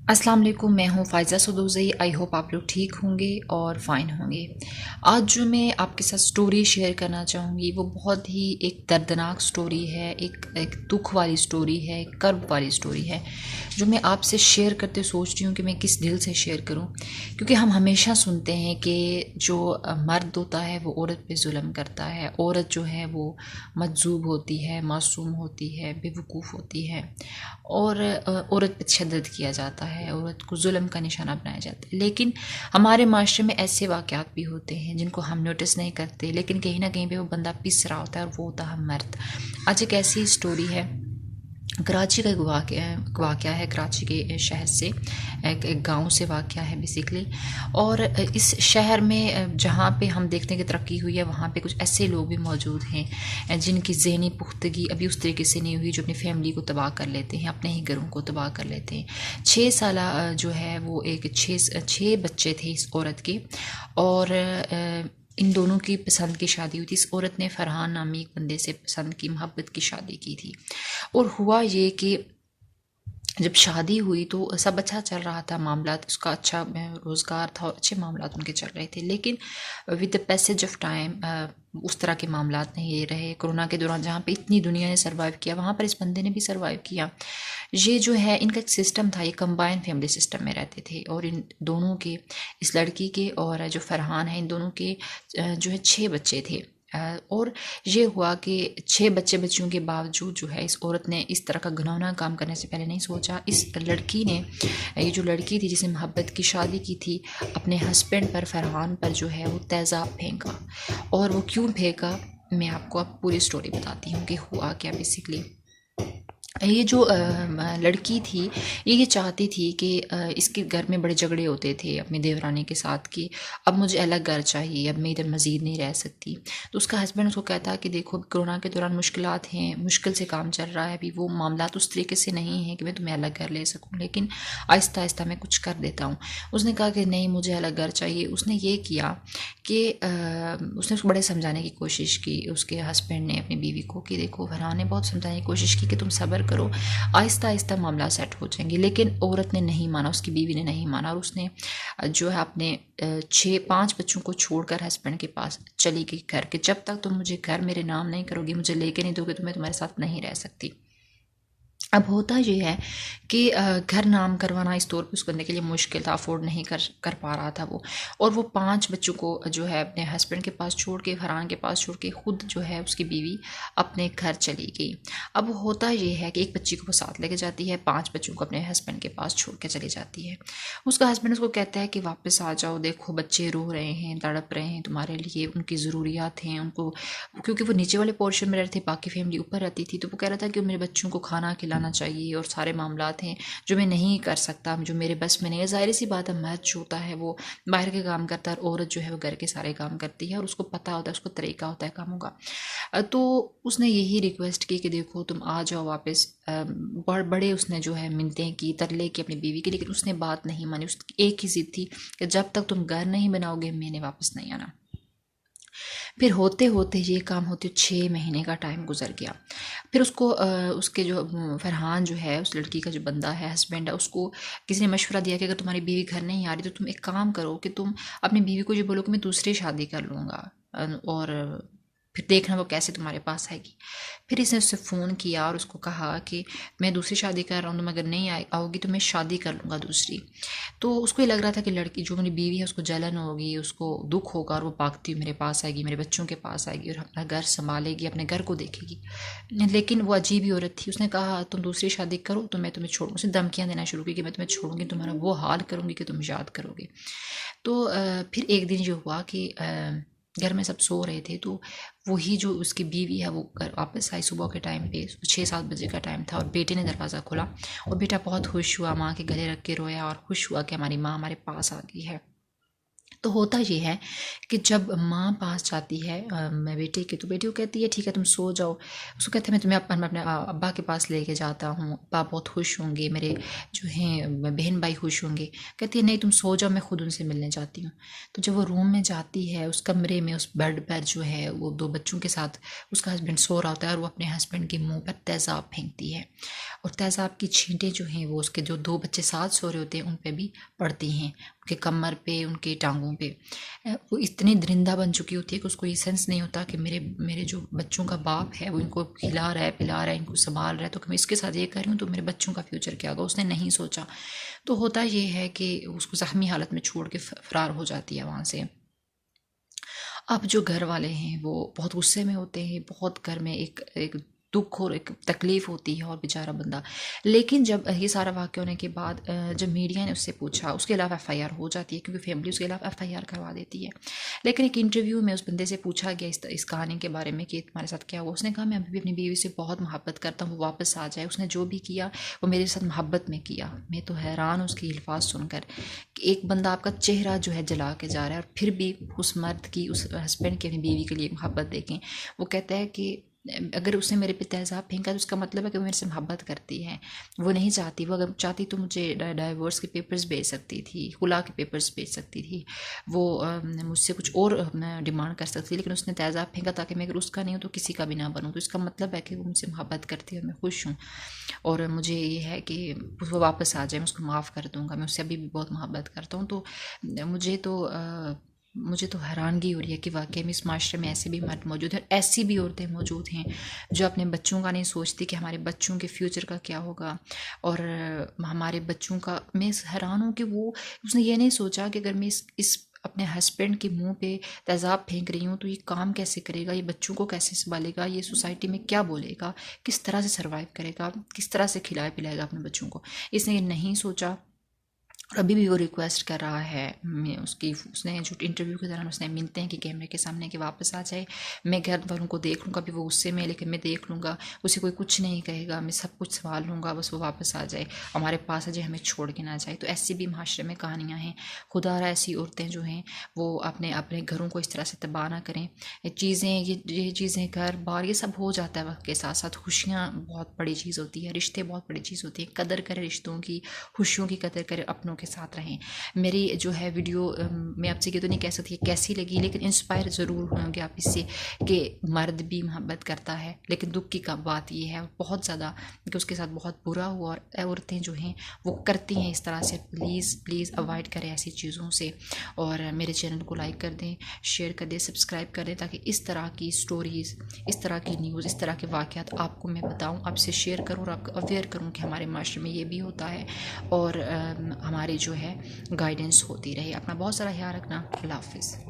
अस्सलाम वालेकुम, मैं हूँ फ़ायज़ा सदोज़ई। आई होप आप लोग ठीक होंगे और फ़ाइन होंगे। आज जो मैं आपके साथ स्टोरी शेयर करना चाहूँगी वो बहुत ही एक दर्दनाक स्टोरी है, एक दुख वाली स्टोरी है, एक कर्ब वाली स्टोरी है, जो मैं आपसे शेयर करते सोच रही हूँ कि मैं किस दिल से शेयर करूँ। क्योंकि हम हमेशा सुनते हैं कि जो मर्द होता है वो औरत पे जुल्म करता है, औरत जो है वो मजज़ूब होती है, मासूम होती है, बेवकूफ़ होती है और औरत पे तशद्दुद किया जाता है, औरत को जुल्म का निशाना बनाया जाता है। लेकिन हमारे माशरे में ऐसे वाक़यात भी होते हैं जिनको हम नोटिस नहीं करते, लेकिन कहीं ना कहीं पे वो बंदा पिस रहा होता है और वो होता है मर्द। आज एक ऐसी स्टोरी है, कराची का एक वाक़या है, कराची के शहर से, एक गांव से वाक़या है बेसिकली। और इस शहर में जहाँ पे हम देखते हैं कि तरक्की हुई है, वहाँ पे कुछ ऐसे लोग भी मौजूद हैं जिनकी ज़हनी पुख्तगी अभी उस तरीके से नहीं हुई, जो अपनी फैमिली को तबाह कर लेते हैं, अपने ही घरों को तबाह कर लेते हैं। 6 साल जो है वो एक छः बच्चे थे इस औरत के। और इन दोनों की पसंद की शादी हुई थी। इस औरत ने फरहान नामी एक बंदे से पसंद की, मोहब्बत की शादी की थी। और हुआ ये कि जब शादी हुई तो सब अच्छा चल रहा था, मामला उसका अच्छा रोज़गार था और अच्छे मामला उनके चल रहे थे। लेकिन with the passage of time उस तरह के मामला नहीं रहे। कोरोना के दौरान जहाँ पे इतनी दुनिया ने सर्वाइव किया, वहाँ पर इस बंदे ने भी सर्वाइव किया। ये जो है इनका एक सिस्टम था, ये कंबाइन फैमिली सिस्टम में रहते थे। और इन दोनों के, इस लड़की के और जो फरहान है, इन दोनों के जो है 6 बच्चे थे। और ये हुआ कि 6 बच्चों के बावजूद जो है इस औरत ने इस तरह का घिनौना काम करने से पहले नहीं सोचा। इस लड़की ने, ये जो लड़की थी जिसने मोहब्बत की शादी की थी, अपने हस्बैंड पर, फरहान पर जो है वो तेज़ाब फेंका। और वो क्यों फेंका, मैं आपको अब पूरी स्टोरी बताती हूँ कि हुआ क्या बेसिकली। ये जो लड़की थी, ये चाहती थी कि इसके घर में बड़े झगड़े होते थे अपनी देवरानी के साथ कि अब मुझे अलग घर चाहिए, अब मैं इधर मज़ीद नहीं रह सकती। तो उसका हस्बैंड उसको कहता कि देखो कोरोना के दौरान मुश्किलात हैं, मुश्किल से काम चल रहा है, अभी वो मामला उस तरीके से नहीं है कि मैं तुम्हें अलग घर ले सकूँ, लेकिन आहिस्ता आहिस्ता मैं कुछ कर देता हूँ। उसने कहा कि नहीं, मुझे अलग घर चाहिए। उसने ये किया कि उसने उसको बड़े समझाने की कोशिश की, उसके हस्बैंड ने अपनी बीवी को, कि देखो, फरहान ने बहुत समझाने की कोशिश की कि तुम सब्र करो, आहिस्ता आहिस्ता मामला सेट हो जाएंगे। लेकिन औरत ने नहीं माना, उसकी बीवी ने नहीं माना। और उसने जो है अपने 5 बच्चों को छोड़कर हस्बैंड के पास चली गई घर के, जब तक तुम मुझे घर मेरे नाम नहीं करोगी, मुझे लेके नहीं दोगे, तो मैं तुम्हारे साथ नहीं रह सकती। अब होता ये है कि घर नाम करवाना इस तौर पे उस बंदे के लिए मुश्किल था, अफोर्ड नहीं कर पा रहा था वो। और वो 5 बच्चों को जो है अपने हस्बैंड के पास छोड़ के, फरहान के पास छोड़ के, खुद जो है उसकी बीवी अपने घर चली गई। अब होता ये है कि एक बच्ची को वो साथ लेके जाती है, 5 बच्चों को अपने हस्बैंड के पास छोड़ के चली जाती है। उसका हस्बैंड उसको कहता है कि वापस आ जाओ, देखो बच्चे रो रहे हैं, तड़प रहे हैं तुम्हारे लिए, उनकी ज़रूरियात हैं उनको, क्योंकि वो नीचे वाले पोर्शन में रहते थे, बाकी फैमिली ऊपर रहती थी। तो वो कह रहा था कि मेरे बच्चों को खाना खिलाना चाहिए और सारे मामलात हैं जो मैं नहीं कर सकता, जो मेरे बस में नहीं है। ज़ाहिर सी बात है, मर्द जो होता है वो बाहर के काम करता है और औरत जो है वो घर के सारे काम करती है, और उसको पता होता है, उसको तरीका होता है कामों का। तो उसने यही रिक्वेस्ट की कि देखो तुम आ जाओ वापस। बड़े उसने जो है मिन्नतें की, तरले की अपनी बीवी की, लेकिन उसने बात नहीं मानी। उसकी एक ही जिद थी कि जब तक तुम घर नहीं बनाओगे, मैंने वापस नहीं आना। फिर होते होते ये काम होते 6 महीने का टाइम गुजर गया। फिर उसको उसके जो फरहान जो है, उस लड़की का जो बंदा है, हस्बैंड है, उसको किसी ने मशवरा दिया कि अगर तुम्हारी बीवी घर नहीं आ रही तो तुम एक काम करो कि तुम अपनी बीवी को ये बोलो कि मैं दूसरी शादी कर लूँगा, और फिर देखना वो कैसे तुम्हारे पास आएगी। फिर इसने उससे फ़ोन किया और उसको कहा कि मैं दूसरी शादी कर रहा हूँ, तुम अगर नहीं आओगी तो मैं शादी कर लूँगा दूसरी। तो उसको ये लग रहा था कि लड़की जो मेरी बीवी है उसको जलन होगी, उसको दुख होगा, और वो भागती हुई मेरे पास आएगी, मेरे बच्चों के पास आएगी और अपना घर संभालेगी, अपने घर को देखेगी। लेकिन वो अजीब ही औरत थी। उसने कहा तुम दूसरी शादी करो तो मैं तुम्हें छोड़ूँ। उसने धमकियाँ देना शुरू की कि मैं तुम्हें छोड़ूंगी, तुम्हारा वो हाल करूँगी कि तुम याद करोगे। तो फिर एक दिन जो हुआ कि घर में सब सो रहे थे, तो वही जो उसकी बीवी है वो घर वापस आई सुबह के टाइम पे, 6-7 बजे का टाइम था, और बेटे ने दरवाज़ा खोला। और बेटा बहुत खुश हुआ, माँ के गले रख के रोया और खुश हुआ कि हमारी माँ हमारे पास आ गई है। तो होता ये है कि जब माँ पास जाती है मैं बेटे की, तो बेटी को कहती है ठीक है तुम सो जाओ। उसको कहते हैं मैं तुम्हें अपने अब्बा के पास लेके जाता हूँ, अब्बा बहुत खुश होंगे, मेरे जो हैं बहन भाई खुश होंगे। कहती है नहीं तुम सो जाओ, मैं खुद उनसे मिलने जाती हूँ। तो जब वो रूम में जाती है, उस कमरे में उस बेड पर जो है वो दो बच्चों के साथ उसका हस्बैंड सो रहा होता है, और वो अपने हस्बैंड के मुँह पर तेज़ाब फेंकती है, और तेज़ाब की छींटें जो हैं वो उसके जो दो बच्चे साथ सो रहे होते हैं उन पर भी पड़ती हैं, उनके कमर पे, उनके टांगों पे। वो इतनी दरिंदा बन चुकी होती है कि उसको ये सेंस नहीं होता कि मेरे मेरे जो बच्चों का बाप है वो इनको खिला रहा है, पिला रहा है, इनको संभाल रहा है, तो मैं इसके साथ ये कर रही हूँ तो मेरे बच्चों का फ्यूचर क्या होगा, उसने नहीं सोचा। तो होता ये है कि उसको ज़ख्मी हालत में छोड़ के फरार हो जाती है वहाँ से। अब जो घर वाले हैं वो बहुत गुस्से में होते हैं, बहुत घर में एक एक दुख और एक तकलीफ़ होती है, और बेचारा बंदा। लेकिन जब ये सारा वाक़या होने के बाद जब मीडिया ने उससे पूछा, उसके खिलाफ़ एफ़आईआर हो जाती है क्योंकि फैमिली उसके खिलाफ़ एफ़आईआर करवा देती है। लेकिन एक इंटरव्यू में उस बंदे से पूछा गया इस कहानी के बारे में कि तुम्हारे साथ क्या हुआ। उसने कहा मैं अभी भी अपनी बीवी से बहुत मोहब्बत करता हूँ, वो वापस आ जाए, उसने जो भी किया वो मेरे साथ मोहब्बत में किया। मैं तो हैरान उसकी अल्फाज सुनकर कि एक बंदा आपका चेहरा जो है जला के जा रहा है, और फिर भी उस मर्द की, उस हस्बैंड की अपनी बीवी के लिए मोहब्बत देखें। वो कहता है कि अगर उसने मेरे पे तेज़ाब फेंका तो उसका मतलब है कि वो मेरे से मोहब्बत करती है, वो नहीं चाहती। वो अगर चाहती तो मुझे डाइवोर्स के पेपर्स भेज सकती थी, खुला के पेपर्स भेज सकती थी, वो मुझसे कुछ और डिमांड कर सकती थी, लेकिन उसने तेज़ाब फेंका ताकि मैं अगर उसका नहीं हूँ तो किसी का भी ना बनूँ। तो इसका मतलब है कि वो मुझसे मोहब्बत करती है और मैं खुश हूँ, और मुझे ये है कि वो वापस आ जाए, मैं उसको माफ़ कर दूँगा, मैं उससे अभी भी बहुत मोहब्बत करता हूँ। तो मुझे तो हैरानगी हो रही है कि वाकई में इस माशरे में ऐसे भी मर्द मौजूद हैं, ऐसी भी औरतें मौजूद हैं जो अपने बच्चों का नहीं सोचती कि हमारे बच्चों के फ्यूचर का क्या होगा, और हमारे बच्चों का। मैं हैरान हूँ कि वो उसने ये नहीं सोचा कि अगर मैं इस अपने हस्बैंड के मुंह पे तेज़ाब फेंक रही हूँ तो ये काम कैसे करेगा, ये बच्चों को कैसे संभालेगा, ये सोसाइटी में क्या बोलेगा, किस तरह से सर्वाइव करेगा, किस तरह से खिलाए पिलाएगा अपने बच्चों को। इसने ये नहीं सोचा, और अभी भी वो रिक्वेस्ट कर रहा है। मैं उसने जो इंटरव्यू के दौरान उसने मिलते हैं कि कैमरे के सामने कि वापस आ जाए, मैं घर वालों को देख लूँगा, अभी वो गुस्से में, लेकिन मैं देख लूँगा, उसे कोई कुछ नहीं कहेगा, मैं सब कुछ संभाल लूँगा, बस वो वापस आ जाए, हमारे पास आ जाए, हमें छोड़ के ना जाए। तो ऐसी भी माशरे में कहानियाँ हैं। खुदारा ऐसी औरतें जो हैं वो अपने अपने घरों को इस तरह से तबाह ना करें। ये चीज़ें घर बार ये सब हो जाता है वक्त के साथ साथ। खुशियाँ बहुत बड़ी चीज़ होती है, रिश्ते बहुत बड़ी चीज़ होती है, कदर करें रिश्तों की, खुशियों की कदर करें, अपनों के साथ रहें। मेरी जो है वीडियो मैं आपसे ये तो नहीं कह सकती कैसी लगी, लेकिन इंस्पायर ज़रूर होंगे आप इससे कि मर्द भी मोहब्बत करता है, लेकिन दुख की बात ये है बहुत ज़्यादा कि उसके साथ बहुत बुरा हुआ, और औरतें जो हैं वो करती हैं इस तरह से। प्लीज़ प्लीज़ अवॉइड करें ऐसी चीज़ों से, और मेरे चैनल को लाइक कर दें, शेयर कर दें, सब्सक्राइब कर दें, ताकि इस तरह की स्टोरीज़, इस तरह की न्यूज़, इस तरह के वाक़यात आपको मैं बताऊँ, आपसे शेयर करूँ और आपको अवेयर करूँ कि हमारे माशरे में ये भी होता है, और हमारी जो है गाइडेंस होती रहे। अपना बहुत सारा ख्याल रखना। अल्लाह हाफ़िज़।